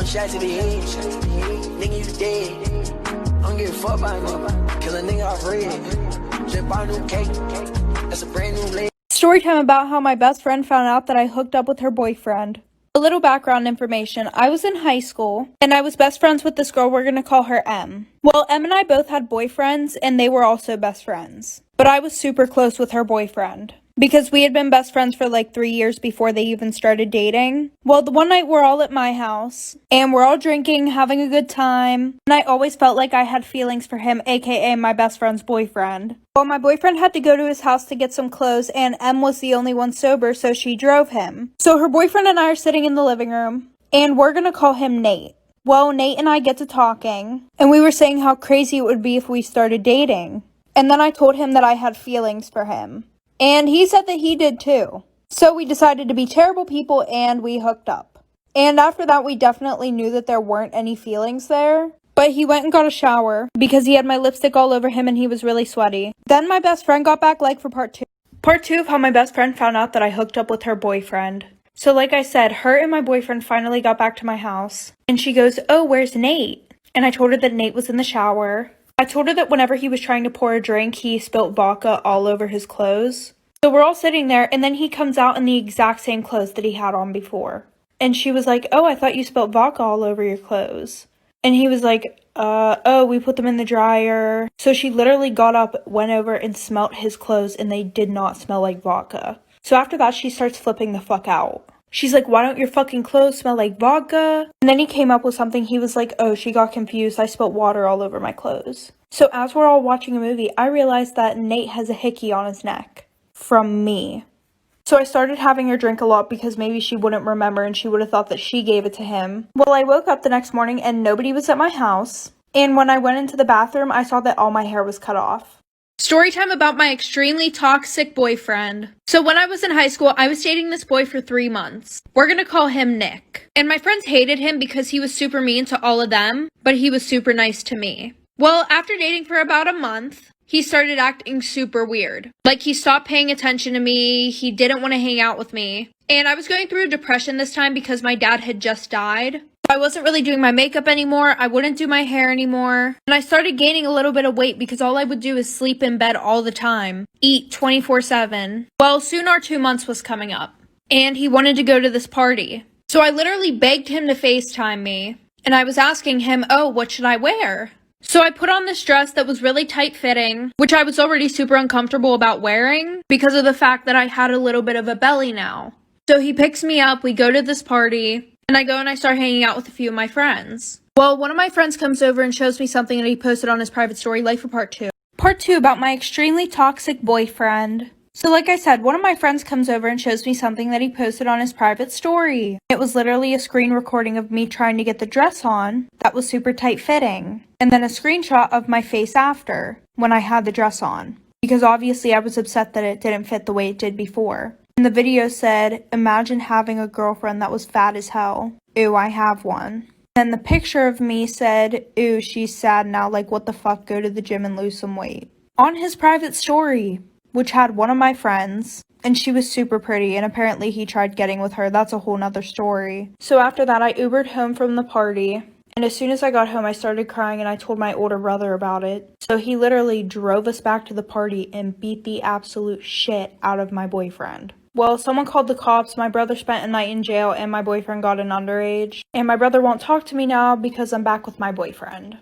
one shot to the head. Nigga, you dead. I don't give a fuck about nigga. Kill a nigga off red. Just buy a new cake. That's a brand new leg. Storytime about how my best friend found out that I hooked up with her boyfriend. A little background information. I was in high school, and I was best friends with this girl. We're gonna call her M. Well, M and I both had boyfriends, and they were also best friends. But I was super close with her boyfriend, because we had been best friends for like 3 years before they even started dating. Well, the one night we're all at my house, and we're all drinking, having a good time, and I always felt like I had feelings for him, aka my best friend's boyfriend. Well, my boyfriend had to go to his house to get some clothes, and M was the only one sober, so she drove him. So her boyfriend and I are sitting in the living room, and we're gonna call him Nate. Well, Nate and I get to talking, and we were saying how crazy it would be if we started dating. And then I told him that I had feelings for him. And he said that he did too. So we decided to be terrible people and we hooked up. And after that, we definitely knew that there weren't any feelings there. But he went and got a shower because he had my lipstick all over him and he was really sweaty. Then my best friend got back like for part 2. Part 2 of how my best friend found out that I hooked up with her boyfriend. So like I said, her and my boyfriend finally got back to my house. And she goes, "Oh, where's Nate?" And I told her that Nate was in the shower. I told her that whenever he was trying to pour a drink, he spilt vodka all over his clothes. So we're all sitting there, and then he comes out in the exact same clothes that he had on before. And she was like, "Oh, I thought you spilt vodka all over your clothes." And he was like, oh, we put them in the dryer. So she literally got up, went over, and smelt his clothes, and they did not smell like vodka. So after that, she starts flipping the fuck out. She's like, "Why don't your fucking clothes smell like vodka?" And then he came up with something. He was like, "Oh, she got confused. I spilled water all over my clothes." So as we're all watching a movie, I realized that Nate has a hickey on his neck. From me. So I started having her drink a lot because maybe she wouldn't remember and she would have thought that she gave it to him. Well, I woke up the next morning and nobody was at my house. And when I went into the bathroom, I saw that all my hair was cut off. Storytime about my extremely toxic boyfriend. So when I was in high school, I was dating this boy for 3 months. We're gonna call him Nick. And my friends hated him because he was super mean to all of them, but he was super nice to me. Well, after dating for about a month, he started acting super weird. Like, he stopped paying attention to me, he didn't want to hang out with me. And I was going through depression this time because my dad had just died. I wasn't really doing my makeup anymore, I wouldn't do my hair anymore. And I started gaining a little bit of weight because all I would do is sleep in bed all the time. Eat 24/7. Well, soon our 2 months was coming up. And he wanted to go to this party. So I literally begged him to FaceTime me. And I was asking him, "Oh, what should I wear?" So I put on this dress that was really tight-fitting, which I was already super uncomfortable about wearing because of the fact that I had a little bit of a belly now. So he picks me up, we go to this party, and I go and I start hanging out with a few of my friends. Well, one of my friends comes over and shows me something that he posted on his private story, like for part 2. Part 2 about my extremely toxic boyfriend. So like I said, one of my friends comes over and shows me something that he posted on his private story. It was literally a screen recording of me trying to get the dress on that was super tight fitting. And then a screenshot of my face after when I had the dress on. Because obviously I was upset that it didn't fit the way it did before. And the video said, "Imagine having a girlfriend that was fat as hell. Ew, I have one." And the picture of me said, "Ew, she's sad now, like what the fuck, go to the gym and lose some weight." On his private story, which had one of my friends, and she was super pretty, and apparently he tried getting with her. That's a whole nother story. So after that, I Ubered home from the party, and as soon as I got home, I started crying, and I told my older brother about it. So he literally drove us back to the party and beat the absolute shit out of my boyfriend. Well, someone called the cops, my brother spent a night in jail, and my boyfriend got an underage. And my brother won't talk to me now because I'm back with my boyfriend.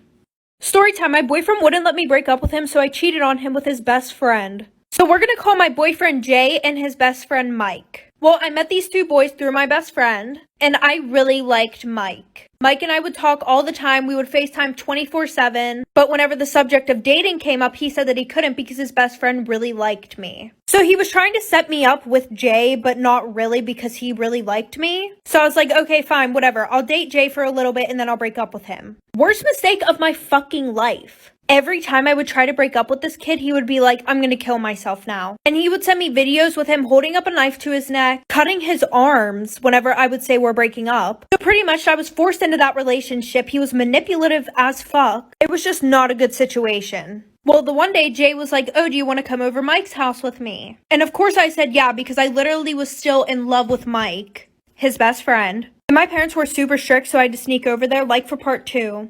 Storytime, my boyfriend wouldn't let me break up with him, so I cheated on him with his best friend. So we're gonna call my boyfriend Jay and his best friend Mike. Well, I met these 2 boys through my best friend, and I really liked Mike. Mike and I would talk all the time. We would FaceTime 24/7, but whenever the subject of dating came up, he said that he couldn't because his best friend really liked me. So he was trying to set me up with Jay, but not really because he really liked me. So I was like, okay, fine, whatever. I'll date Jay for a little bit and then I'll break up with him. Worst mistake of my fucking life. Every time I would try to break up with this kid, he would be like, "I'm gonna kill myself now." And he would send me videos with him holding up a knife to his neck, cutting his arms whenever I would say we're breaking up. So pretty much I was forced into that relationship. He was manipulative as fuck. It was just not a good situation. Well, the one day Jay was like, "Oh, do you want to come over Mike's house with me?" And of course I said yeah, because I literally was still in love with Mike, his best friend. And my parents were super strict, so I had to sneak over there, like for part 2.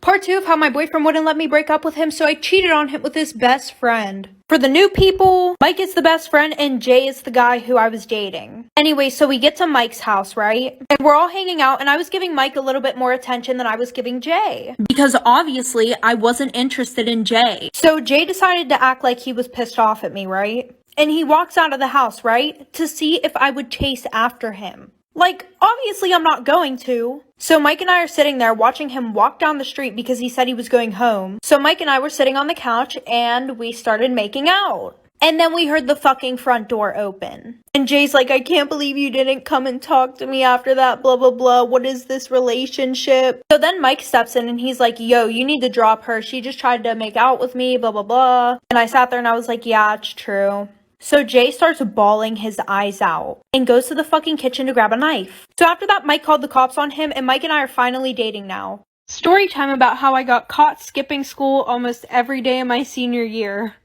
Part 2 of how my boyfriend wouldn't let me break up with him, so I cheated on him with his best friend. For the new people, Mike is the best friend and Jay is the guy who I was dating. Anyway, so we get to Mike's house, right? And we're all hanging out and I was giving Mike a little bit more attention than I was giving Jay. Because obviously, I wasn't interested in Jay. So Jay decided to act like he was pissed off at me, right? And he walks out of the house, right? To see if I would chase after him. Like, obviously I'm not going to. So Mike and I are sitting there watching him walk down the street because he said he was going home. So Mike and I were sitting on the couch and we started making out. And then we heard the fucking front door open. And Jay's like, I can't believe you didn't come and talk to me after that, blah, blah, blah. What is this relationship? So then Mike steps in and he's like, yo, you need to drop her. She just tried to make out with me, blah, blah, blah. And I sat there and I was like, yeah, it's true. So Jay starts bawling his eyes out and goes to the fucking kitchen to grab a knife. So after that, Mike called the cops on him and Mike and I are finally dating now. Story time about how I got caught skipping school almost every day of my senior year.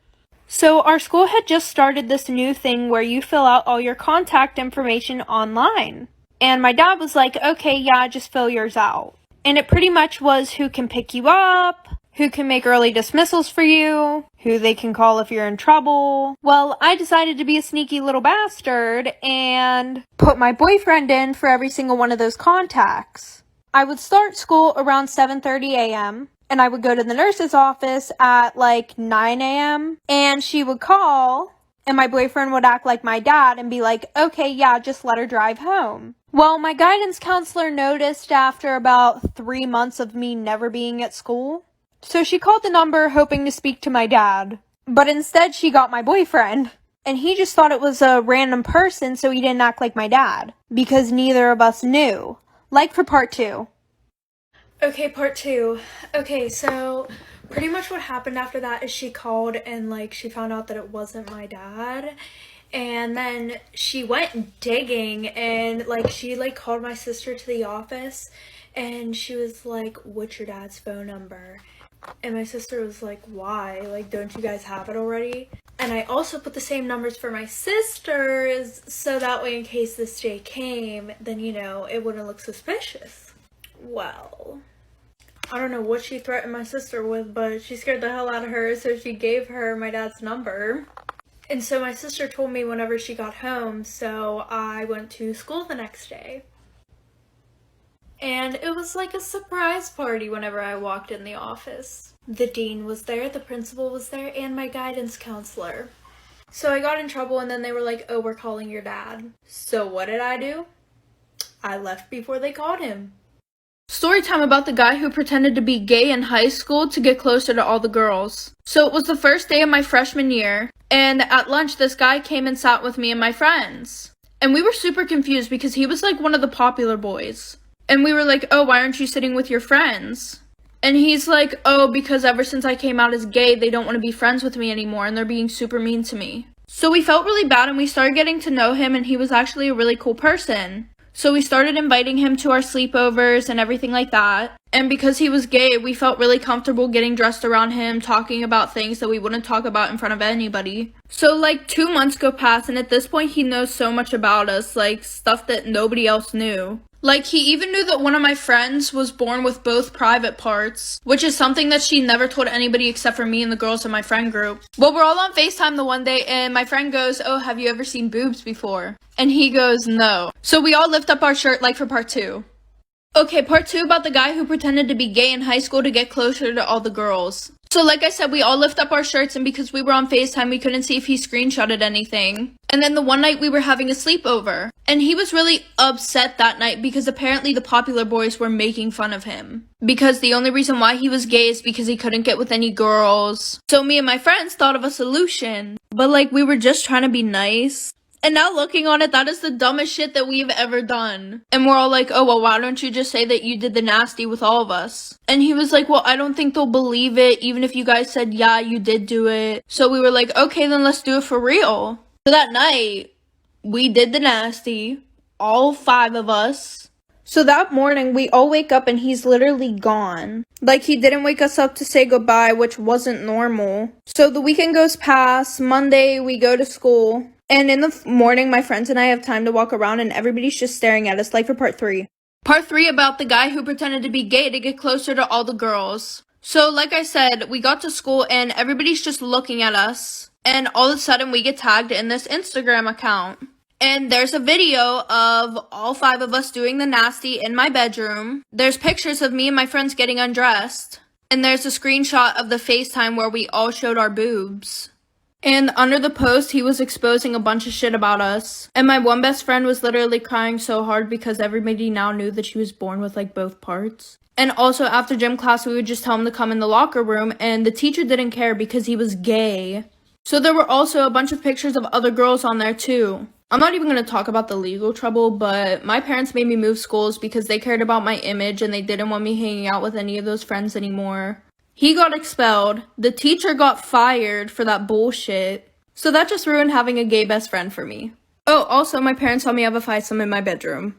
So our school had just started this new thing where you fill out all your contact information online. And my dad was like, okay, yeah, just fill yours out. And it pretty much was who can pick you up, who can make early dismissals for you, who they can call if you're in trouble. Well, I decided to be a sneaky little bastard and put my boyfriend in for every single one of those contacts. I would start school around 7:30 a.m. and I would go to the nurse's office at like 9 a.m. and she would call and my boyfriend would act like my dad and be like, okay, yeah, just let her drive home. Well, my guidance counselor noticed after about 3 months of me never being at school. So she called the number hoping to speak to my dad, but instead she got my boyfriend. And he just thought it was a random person, so he didn't act like my dad, because neither of us knew. Like for part 2. Okay, part 2. Okay, so pretty much what happened after that is she called and like she found out that it wasn't my dad. And then she went digging and like she like called my sister to the office and she was like, what's your dad's phone number? And my sister was like, why? Like, don't you guys have it already? And I also put the same numbers for my sisters, so that way in case this day came, then, you know, it wouldn't look suspicious. Well, I don't know what she threatened my sister with, but she scared the hell out of her, so she gave her my dad's number. And so my sister told me whenever she got home, so I went to school the next day. And it was like a surprise party whenever I walked in the office. The dean was there, the principal was there, and my guidance counselor. So I got in trouble and then they were like, oh, we're calling your dad. So what did I do? I left before they called him. Story time about the guy who pretended to be gay in high school to get closer to all the girls. So it was the first day of my freshman year, and at lunch this guy came and sat with me and my friends. And we were super confused because he was like one of the popular boys. And we were like, oh, why aren't you sitting with your friends? And he's like, oh, because ever since I came out as gay, they don't want to be friends with me anymore, and they're being super mean to me. So we felt really bad, and we started getting to know him, and he was actually a really cool person. So we started inviting him to our sleepovers and everything like that. And because he was gay, we felt really comfortable getting dressed around him, talking about things that we wouldn't talk about in front of anybody. So like 2 months go past, and at this point he knows so much about us, like stuff that nobody else knew. Like, he even knew that one of my friends was born with both private parts, which is something that she never told anybody except for me and the girls in my friend group. Well, we're all on FaceTime the one day, and my friend goes, oh, have you ever seen boobs before? And he goes, no. So we all lift up our shirt like for part 2. Okay, part 2 about the guy who pretended to be gay in high school to get closer to all the girls. So like I said, we all lift up our shirts, and because we were on FaceTime, we couldn't see if he screenshotted anything. And then the one night we were having a sleepover, and he was really upset that night because apparently the popular boys were making fun of him. Because the only reason why he was gay is because he couldn't get with any girls. So me and my friends thought of a solution, but like we were just trying to be nice. And now looking on it, that is the dumbest shit that we've ever done. And we're all like, oh, well, why don't you just say that you did the nasty with all of us? And he was like, well, I don't think they'll believe it, even if you guys said, yeah, you did do it. So we were like, okay, then let's do it for real. So that night, we did the nasty, all 5 of us. So that morning, we all wake up and he's literally gone. Like, he didn't wake us up to say goodbye, which wasn't normal. So the weekend goes past. Monday, we go to school. And in the morning, my friends and I have time to walk around and everybody's just staring at us like for part 3. Part 3 about the guy who pretended to be gay to get closer to all the girls. So like I said, we got to school and everybody's just looking at us. And all of a sudden we get tagged in this Instagram account. And there's a video of all 5 of us doing the nasty in my bedroom. There's pictures of me and my friends getting undressed. And there's a screenshot of the FaceTime where we all showed our boobs. And under the post, he was exposing a bunch of shit about us. And my one best friend was literally crying so hard because everybody now knew that she was born with like both parts. And also after gym class, we would just tell him to come in the locker room and the teacher didn't care because he was gay. So there were also a bunch of pictures of other girls on there too. I'm not even going to talk about the legal trouble, but my parents made me move schools because they cared about my image and they didn't want me hanging out with any of those friends anymore. He got expelled. The teacher got fired for that bullshit. So that just ruined having a gay best friend for me. Oh, also, my parents saw me have a foursome in my bedroom.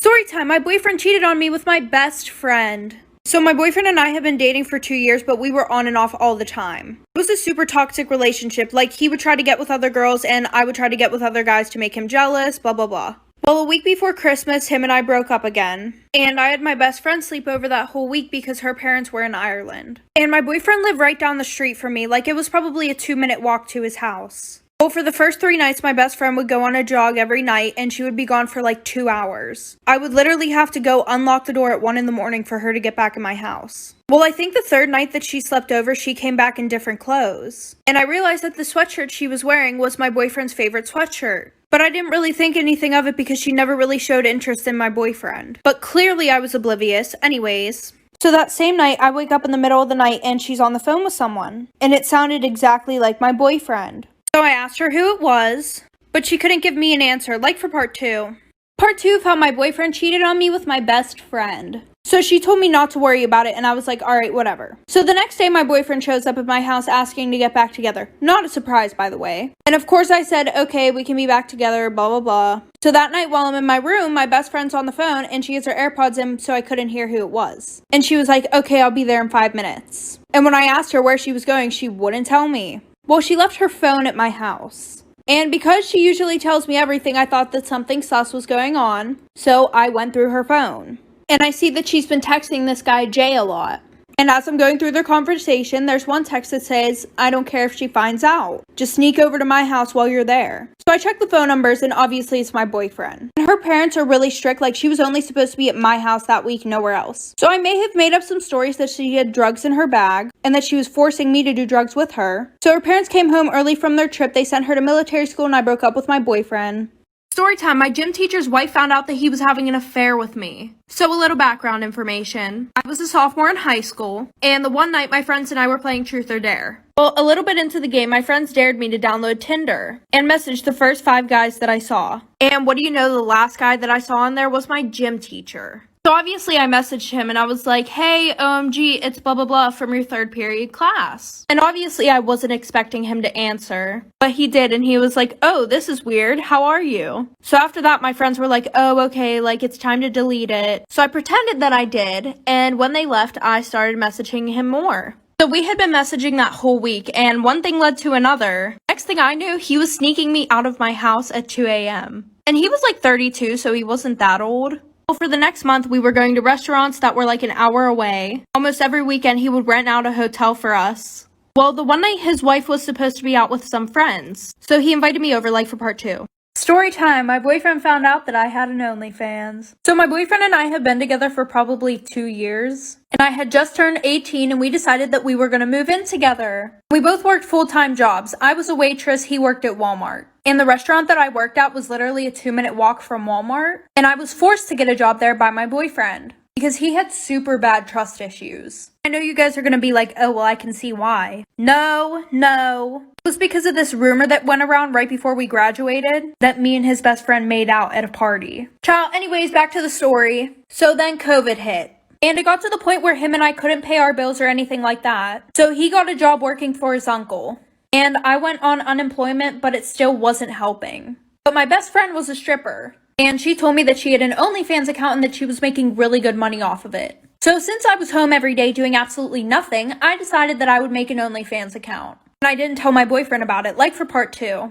Storytime, my boyfriend cheated on me with my best friend. So my boyfriend and I have been dating for 2 years, but we were on and off all the time. It was a super toxic relationship. Like, he would try to get with other girls, and I would try to get with other guys to make him jealous, blah, blah, blah. Well, a week before Christmas, him and I broke up again. And I had my best friend sleep over that whole week because her parents were in Ireland. And my boyfriend lived right down the street from me, like it was probably a 2-minute walk to his house. Well, for the first 3 nights, my best friend would go on a jog every night, and she would be gone for like 2 hours. I would literally have to go unlock the door at 1 in the morning for her to get back in my house. Well, I think the 3rd night that she slept over, she came back in different clothes. And I realized that the sweatshirt she was wearing was my boyfriend's favorite sweatshirt. But I didn't really think anything of it because she never really showed interest in my boyfriend. But clearly I was oblivious. Anyways. So that same night, I wake up in the middle of the night and she's on the phone with someone. And it sounded exactly like my boyfriend. So I asked her who it was, but she couldn't give me an answer, like for part 2. Part 2 of how my boyfriend cheated on me with my best friend. So she told me not to worry about it, and I was like, alright, whatever. So the next day, my boyfriend shows up at my house asking to get back together. Not a surprise, by the way. And of course I said, okay, we can be back together, blah, blah, blah. So that night while I'm in my room, my best friend's on the phone, and she has her AirPods in so I couldn't hear who it was. And she was like, okay, I'll be there in 5 minutes. And when I asked her where she was going, she wouldn't tell me. Well, she left her phone at my house. And because she usually tells me everything, I thought that something sus was going on. So I went through her phone. And I see that she's been texting this guy Jay a lot. And as I'm going through their conversation, there's one text that says, I don't care if she finds out. Just sneak over to my house while you're there. So I check the phone numbers and obviously it's my boyfriend. And her parents are really strict, like she was only supposed to be at my house that week, nowhere else. So I may have made up some stories that she had drugs in her bag and that she was forcing me to do drugs with her. So her parents came home early from their trip, they sent her to military school and I broke up with my boyfriend. Storytime, my gym teacher's wife found out that he was having an affair with me. So a little background information. I was a sophomore in high school, and the one night my friends and I were playing Truth or Dare. Well, a little bit into the game, my friends dared me to download Tinder and message the first 5 guys that I saw. And what do you know, the last guy that I saw on there was my gym teacher. So obviously I messaged him and I was like, hey, OMG, it's blah, blah, blah from your 3rd period class. And obviously I wasn't expecting him to answer, but he did. And he was like, oh, this is weird. How are you? So after that, my friends were like, oh, okay, like it's time to delete it. So I pretended that I did. And when they left, I started messaging him more. So we had been messaging that whole week and one thing led to another. Next thing I knew, he was sneaking me out of my house at 2 a.m. And he was like 32, so he wasn't that old. Well, for the next month, we were going to restaurants that were like an hour away. Almost every weekend, he would rent out a hotel for us. Well, the one night his wife was supposed to be out with some friends, so he invited me over like for part 2. Story time, my boyfriend found out that I had an OnlyFans. So my boyfriend and I have been together for probably 2 years. And I had just turned 18 and we decided that we were going to move in together. We both worked full-time jobs. I was a waitress, he worked at Walmart. And the restaurant that I worked at was literally a 2-minute walk from Walmart. And I was forced to get a job there by my boyfriend because he had super bad trust issues. I know you guys are going to be like, oh, well, I can see why. No. It was because of this rumor that went around right before we graduated that me and his best friend made out at a party. Child, anyways, back to the story. So then COVID hit. And it got to the point where him and I couldn't pay our bills or anything like that. So he got a job working for his uncle. And I went on unemployment, but it still wasn't helping. But my best friend was a stripper. And she told me that she had an OnlyFans account and that she was making really good money off of it. So since I was home every day doing absolutely nothing, I decided that I would make an OnlyFans account. And I didn't tell my boyfriend about it, like for part 2.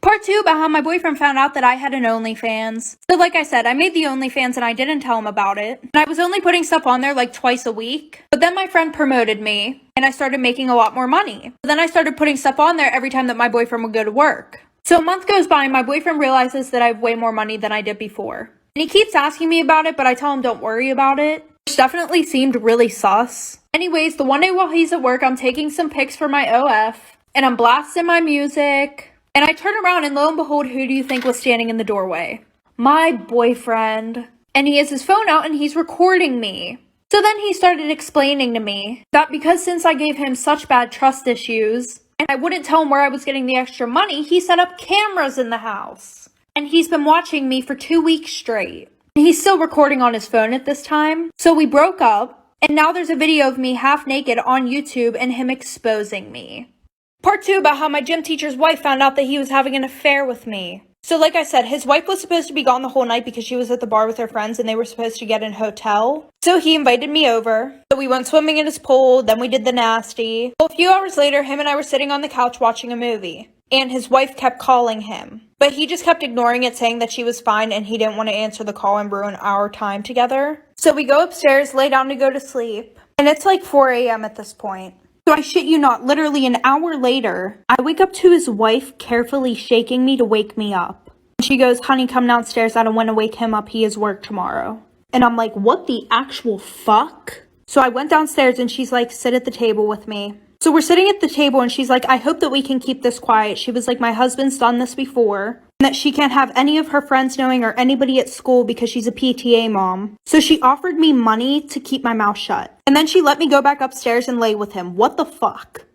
Part 2 about how my boyfriend found out that I had an OnlyFans. So like I said, I made the OnlyFans and I didn't tell him about it. And I was only putting stuff on there like twice a week. But then my friend promoted me and I started making a lot more money. But then I started putting stuff on there every time that my boyfriend would go to work. So a month goes by and my boyfriend realizes that I have way more money than I did before. And he keeps asking me about it, but I tell him don't worry about it. Which definitely seemed really sus. Anyways, the one day while he's at work, I'm taking some pics for my OF. And I'm blasting my music. And I turn around and lo and behold, who do you think was standing in the doorway? My boyfriend. And he has his phone out and he's recording me. So then he started explaining to me that because since I gave him such bad trust issues, and I wouldn't tell him where I was getting the extra money, he set up cameras in the house. And he's been watching me for 2 weeks straight. And he's still recording on his phone at this time. So we broke up, and now there's a video of me half naked on YouTube and him exposing me. Part 2 about how my gym teacher's wife found out that he was having an affair with me. So like I said, his wife was supposed to be gone the whole night because she was at the bar with her friends and they were supposed to get in a hotel. So he invited me over. So we went swimming in his pool, then we did the nasty. Well, a few hours later, him and I were sitting on the couch watching a movie. And his wife kept calling him. But he just kept ignoring it, saying that she was fine and he didn't want to answer the call and ruin our time together. So we go upstairs, lay down to go to sleep. And it's like 4 a.m. at this point. So I shit you not, literally an hour later, I wake up to his wife carefully shaking me to wake me up. And she goes, honey, come downstairs. I don't want to wake him up. He has work tomorrow. And I'm like, what the actual fuck? So I went downstairs and she's like, sit at the table with me. So we're sitting at the table and she's like, I hope that we can keep this quiet. She was like, my husband's done this before. And that she can't have any of her friends knowing or anybody at school because she's a PTA mom. So she offered me money to keep my mouth shut. And then she let me go back upstairs and lay with him. What the fuck?